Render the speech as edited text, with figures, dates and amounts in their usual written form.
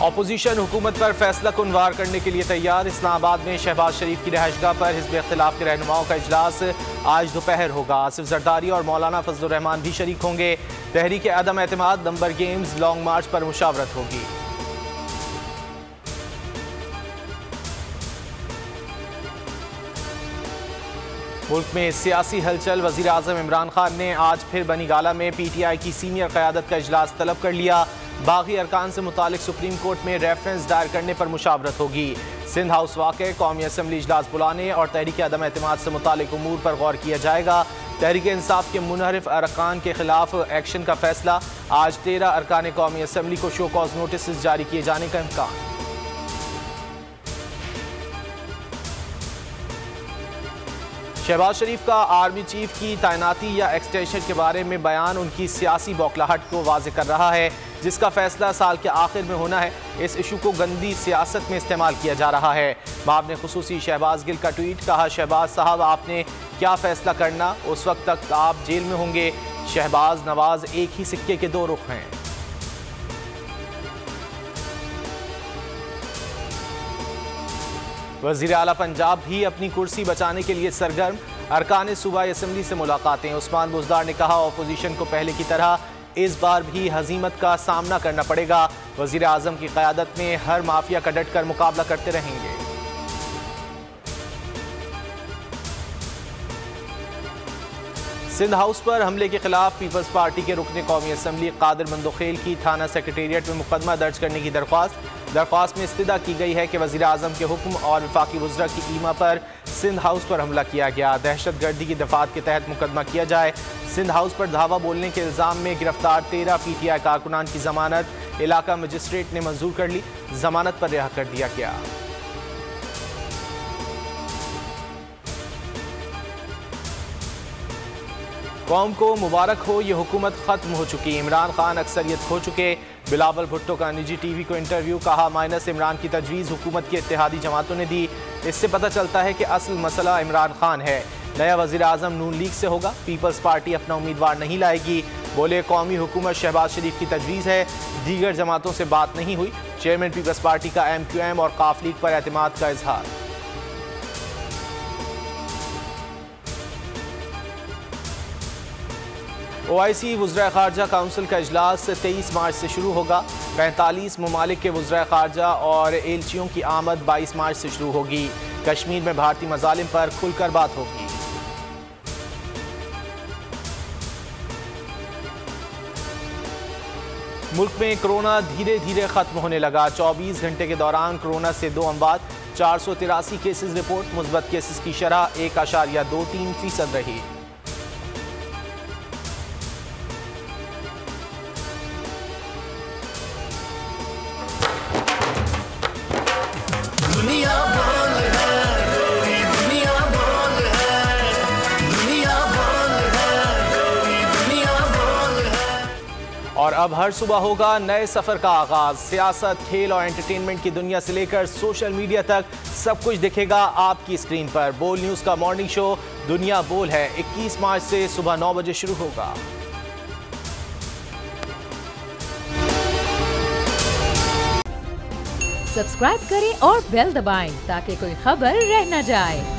Opposition हुकूमत पर फैसला कुन वार करने के लिए तैयार। इस्लामाबाद में शहबाज शरीफ की रिहाइशगाह पर हिज़्ब इख्तिलाफ के रहनुमाओं का इजलास आज दोपहर होगा। आसिफ जरदारी और मौलाना फजलुर रहमान भी शरीक होंगे। तहरीक अदम एतमाद नंबर गेम्स लॉन्ग मार्च पर मुशावरत होगी। मुल्क में सियासी हलचल। वज़ीर आज़म इमरान खान ने आज फिर बनी गाला में PTI की सीनियर क़यादत का इजलास तलब कर लिया। बागी अरकान से मुतालिक सुप्रीम कोर्ट में रेफरेंस दायर करने पर मुशावरत होगी। सिंध हाउस वाक़े कौमी असम्बली इजलास बुलाने और तहरीक अदम एतमाद से मुतालिक उमूर पर गौर किया जाएगा। तहरीक इंसाफ के मुनहरिफ अरकान के खिलाफ एक्शन का फैसला। आज 13 अरकान कौमी असम्बली को शो कॉज नोटिस जारी किए जाने का इम्कान। शहबाज शरीफ का आर्मी चीफ की तैनाती या एक्सटेंशन के बारे में बयान उनकी सियासी बौखलाहट को वाज़ेह कर रहा है, जिसका फैसला साल के आखिर में होना है। इस इशू को गंदी सियासत में इस्तेमाल किया जा रहा है। बाब ने खुसूसी शहबाज गिल का ट्वीट। कहा, शहबाज साहब आपने क्या फैसला करना, उस वक्त तक आप जेल में होंगे। शहबाज नवाज एक ही सिक्के के दो रुख हैं। वज़ीर आला पंजाब भी अपनी कुर्सी बचाने के लिए सरगर्म। अरकान सूबाई असम्बली से मुलाकातें। उस्मान बुज़दार ने कहा, अपोजिशन को पहले की तरह इस बार भी हजीमत का सामना करना पड़ेगा। वज़ीर आज़म की क़यादत में हर माफिया का डट कर मुकाबला करते रहेंगे। सिंध हाउस पर हमले के खिलाफ पीपल्स पार्टी के रुकने कौमी असम्बली कादिर मंदोखेल की थाना सेक्रेटेरिएट में मुकदमा दर्ज करने की दरख्वास्त में इस्तदा की गई है कि वज़ीर आज़म के हुक्म और वफाकी वज़रा की ईमा पर सिंध हाउस पर हमला किया गया। दहशत गर्दी की दफात के तहत मुकदमा किया जाए। सिंध हाउस पर धावा बोलने के इल्ज़ाम में गिरफ्तार 13 PTI कारकुनान की जमानत इलाका मजिस्ट्रेट ने मंजूर कर ली। जमानत पर रिहा कर दिया गया। कौम को मुबारक हो, ये हुकूमत ख़त्म हो चुकी। इमरान खान अक्सरियत खो चुके। बिलावल भुट्टो का निजी TV को इंटरव्यू। कहा, माइनस इमरान की तजवीज़ हुकूमत की इत्तेहादी जमातों ने दी। इससे पता चलता है कि असल मसला इमरान खान है। नया वज़ीर आज़म नून लीग से होगा। पीपल्स पार्टी अपना उम्मीदवार नहीं लाएगी। बोले, कौमी हुकूमत शहबाज शरीफ की तजवीज़ है, दीगर जमातों से बात नहीं हुई। चेयरमैन पीपल्स पार्टी का MQM और काफ लीग पर एतमाद का इजहार। OIC वज़रा ख़ारजा काउंसिल का इजलास 23 मार्च से शुरू होगा। 45 ममालिक के वज़रा ख़ारजा और एलचियों की आमद 22 मार्च से शुरू होगी। कश्मीर में भारतीय मज़ालिम पर खुलकर बात होगी। मुल्क में कोरोना धीरे धीरे खत्म होने लगा। 24 घंटे के दौरान कोरोना से 2 अमवात। 483 केसेस रिपोर्ट। मुस्बत केसेस की शरह 1.23% रही। और अब हर सुबह होगा नए सफर का आगाज। सियासत, खेल और एंटरटेनमेंट की दुनिया से लेकर सोशल मीडिया तक सब कुछ दिखेगा आपकी स्क्रीन पर। बोल न्यूज का मॉर्निंग शो दुनिया बोल है 21 मार्च से सुबह 9 बजे शुरू होगा। सब्सक्राइब करें और बेल दबाएं ताकि कोई खबर रह न जाए।